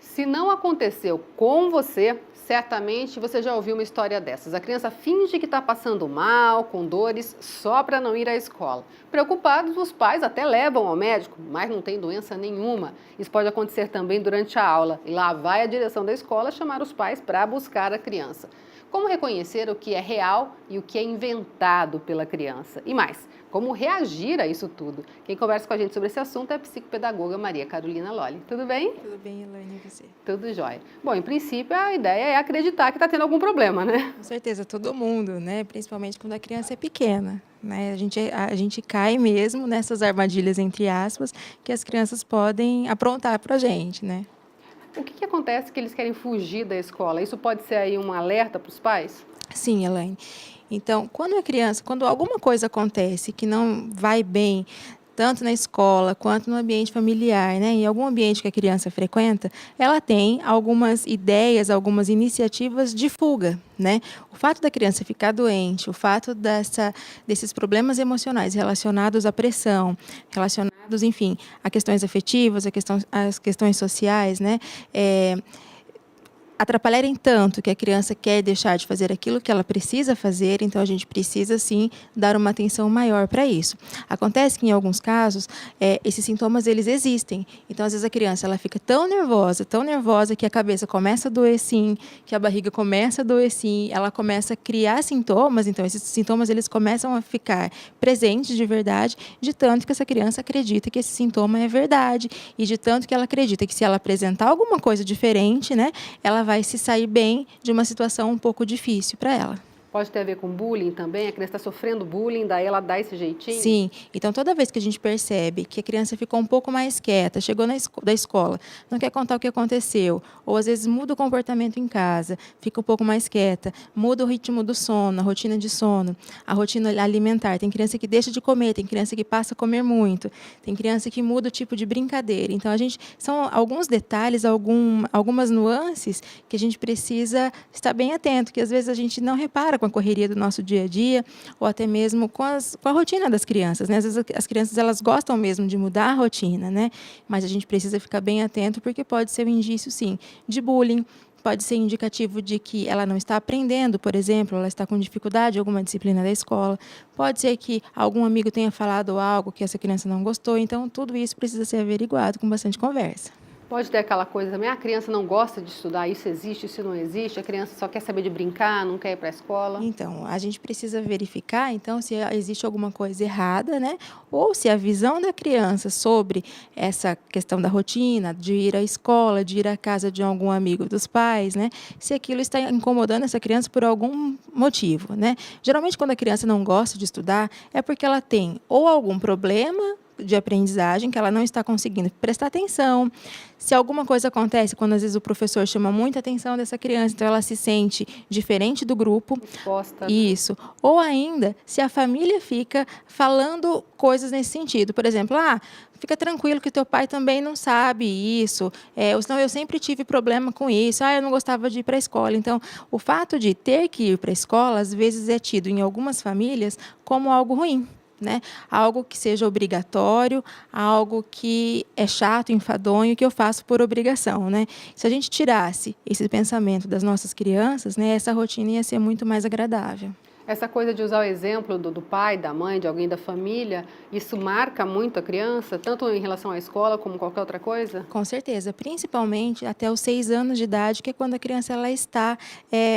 Se não aconteceu com você, certamente você já ouviu uma história dessas. A criança finge que está passando mal, com dores, só para não ir à escola. Preocupados, os pais até levam ao médico, mas não tem doença nenhuma. Isso pode acontecer também durante a aula. E lá vai a direção da escola chamar os pais para buscar a criança. Como reconhecer o que é real e o que é inventado pela criança? E mais, como reagir a isso tudo? Quem conversa com a gente sobre esse assunto é a psicopedagoga Maria Carolina Lolli. Tudo bem? Tudo bem, Elaine, e você? Tudo jóia. Bom, em princípio, a ideia é acreditar que está tendo algum problema, né? Com certeza, todo mundo, né? Principalmente quando a criança é pequena, né? A gente cai mesmo nessas armadilhas, entre aspas, que as crianças podem aprontar para a gente, né? O que acontece que eles querem fugir da escola? Isso pode ser aí um alerta para os pais? Sim, Elaine. Então, quando alguma coisa acontece que não vai bem, tanto na escola quanto no ambiente familiar, né, em algum ambiente que a criança frequenta, ela tem algumas ideias, algumas iniciativas de fuga, né? O fato da criança ficar doente, o fato desses problemas emocionais relacionados à pressão, relacionados, enfim, a questões afetivas, às questões sociais, né? Atrapalharem tanto que a criança quer deixar de fazer aquilo que ela precisa fazer, então a gente precisa sim dar uma atenção maior para isso. Acontece que em alguns casos esses sintomas eles existem, então às vezes a criança ela fica tão nervosa que a cabeça começa a doer sim, que a barriga começa a doer sim, ela começa a criar sintomas, então esses sintomas eles começam a ficar presentes de verdade, de tanto que essa criança acredita que esse sintoma é verdade e de tanto que ela acredita que se ela apresentar alguma coisa diferente, né, ela vai se sair bem de uma situação um pouco difícil para ela. Pode ter a ver com bullying também? A criança está sofrendo bullying, daí ela dá esse jeitinho? Sim, então toda vez que a gente percebe que a criança ficou um pouco mais quieta, chegou da escola, não quer contar o que aconteceu, ou às vezes muda o comportamento em casa, fica um pouco mais quieta, muda o ritmo do sono, a rotina de sono, a rotina alimentar. Tem criança que deixa de comer, tem criança que passa a comer muito, tem criança que muda o tipo de brincadeira. Então, são alguns detalhes, algumas nuances que a gente precisa estar bem atento, que às vezes a gente não repara com a correria do nosso dia a dia, ou até mesmo com a rotina das crianças, né? Às vezes as crianças elas gostam mesmo de mudar a rotina, né? Mas a gente precisa ficar bem atento porque pode ser um indício, sim, de bullying, pode ser indicativo de que ela não está aprendendo, por exemplo, ela está com dificuldade em alguma disciplina da escola, pode ser que algum amigo tenha falado algo que essa criança não gostou, então tudo isso precisa ser averiguado com bastante conversa. Pode ter aquela coisa também, a criança não gosta de estudar, isso existe, isso não existe, a criança só quer saber de brincar, não quer ir para a escola. Então, a gente precisa verificar, então, se existe alguma coisa errada, né? Ou se a visão da criança sobre essa questão da rotina, de ir à escola, de ir à casa de algum amigo dos pais, né? Se aquilo está incomodando essa criança por algum motivo, né? Geralmente, quando a criança não gosta de estudar, é porque ela tem ou algum problema de aprendizagem, que ela não está conseguindo prestar atenção. Se alguma coisa acontece, quando às vezes o professor chama muita atenção dessa criança, então ela se sente diferente do grupo. Exposta. Isso. Ou ainda, se a família fica falando coisas nesse sentido. Por exemplo, fica tranquilo que teu pai também não sabe isso, ou senão eu sempre tive problema com isso, eu não gostava de ir para a escola. Então, o fato de ter que ir para a escola, às vezes é tido em algumas famílias como algo ruim. Né? Algo que seja obrigatório, algo que é chato, enfadonho, que eu faço por obrigação. Né? Se a gente tirasse esse pensamento das nossas crianças, né, essa rotina ia ser muito mais agradável. Essa coisa de usar o exemplo do pai, da mãe, de alguém da família, isso marca muito a criança, tanto em relação à escola como qualquer outra coisa? Com certeza, principalmente até os 6 anos de idade, que é quando a criança ela está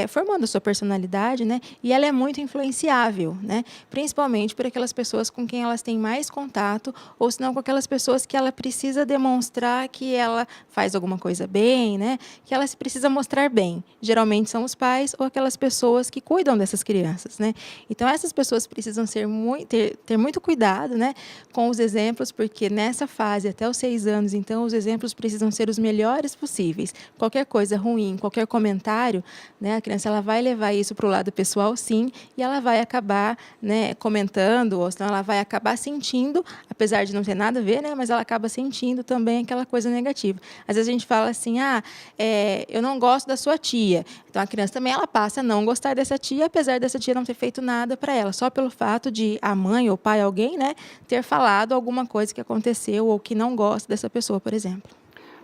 formando a sua personalidade, né? E ela é muito influenciável, né? Principalmente por aquelas pessoas com quem elas têm mais contato, ou senão com aquelas pessoas que ela precisa demonstrar que ela faz alguma coisa bem, né? Que ela se precisa mostrar bem. Geralmente são os pais ou aquelas pessoas que cuidam dessas crianças. Né? Então, essas pessoas precisam ter muito cuidado, né, com os exemplos, porque nessa fase, até os 6 anos, então, os exemplos precisam ser os melhores possíveis. Qualquer coisa ruim, qualquer comentário, né, a criança ela vai levar isso para o lado pessoal, sim, e ela vai acabar, né, comentando, ou senão ela vai acabar sentindo, apesar de não ter nada a ver, né, mas ela acaba sentindo também aquela coisa negativa. Às vezes a gente fala assim, eu não gosto da sua tia. Então, a criança também ela passa a não gostar dessa tia, apesar dessa tia não ter feito nada para ela, só pelo fato de a mãe ou o pai, alguém, né, ter falado alguma coisa que aconteceu ou que não gosta dessa pessoa, por exemplo.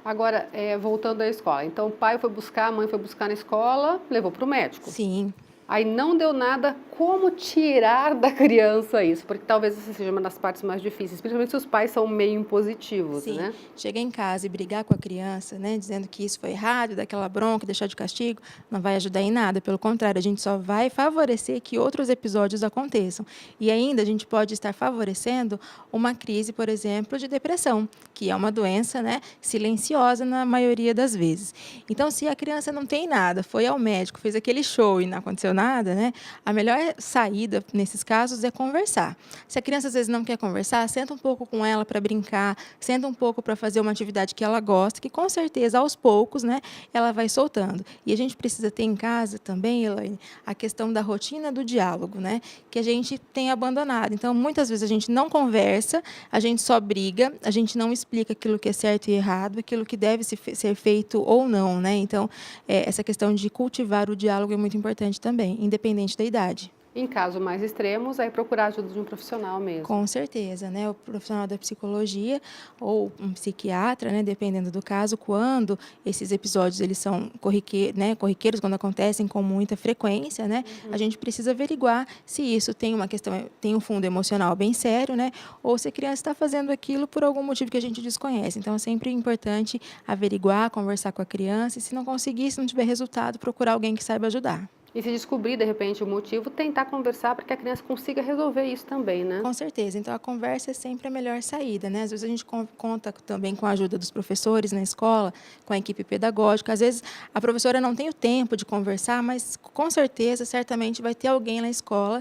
Agora, voltando à escola, então o pai foi buscar, a mãe foi buscar na escola, levou para o médico. Sim. Aí não deu nada, como tirar da criança isso? Porque talvez essa seja uma das partes mais difíceis, principalmente se os pais são meio impositivos, Sim, né? chegar em casa e brigar com a criança, né, dizendo que isso foi errado, dar aquela bronca, deixar de castigo, não vai ajudar em nada. Pelo contrário, a gente só vai favorecer que outros episódios aconteçam. E ainda a gente pode estar favorecendo uma crise, por exemplo, de depressão, que é uma doença, né, silenciosa na maioria das vezes. Então, se a criança não tem nada, foi ao médico, fez aquele show e não aconteceu nada, né, a melhor saída nesses casos é conversar. Se a criança às vezes não quer conversar, senta um pouco com ela para brincar, senta um pouco para fazer uma atividade que ela gosta, que com certeza aos poucos, né, ela vai soltando. E a gente precisa ter em casa também, Elaine, a questão da rotina do diálogo, né, que a gente tem abandonado. Então, muitas vezes a gente não conversa, a gente só briga, a gente não explica aquilo que é certo e errado, aquilo que deve ser feito ou não, né? Então, essa questão de cultivar o diálogo é muito importante também, independente da idade. Em casos mais extremos, aí procurar a ajuda de um profissional mesmo. Com certeza, né? O profissional da psicologia ou um psiquiatra, né? Dependendo do caso, quando esses episódios eles são corriqueiros, quando acontecem com muita frequência, né? A gente precisa averiguar se isso tem uma questão, tem um fundo emocional bem sério, né? Ou se a criança está fazendo aquilo por algum motivo que a gente desconhece. Então, é sempre importante averiguar, conversar com a criança e, se não conseguir, se não tiver resultado, procurar alguém que saiba ajudar. E se descobrir, de repente, o motivo, tentar conversar para que a criança consiga resolver isso também, né? Com certeza. Então, a conversa é sempre a melhor saída, né? Às vezes a gente conta também com a ajuda dos professores na escola, com a equipe pedagógica. Às vezes a professora não tem o tempo de conversar, mas com certeza, certamente vai ter alguém na escola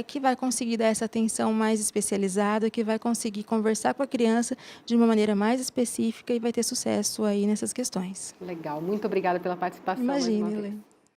que vai conseguir dar essa atenção mais especializada, que vai conseguir conversar com a criança de uma maneira mais específica e vai ter sucesso aí nessas questões. Legal. Muito obrigada pela participação mais uma Imagine, vez. Helene.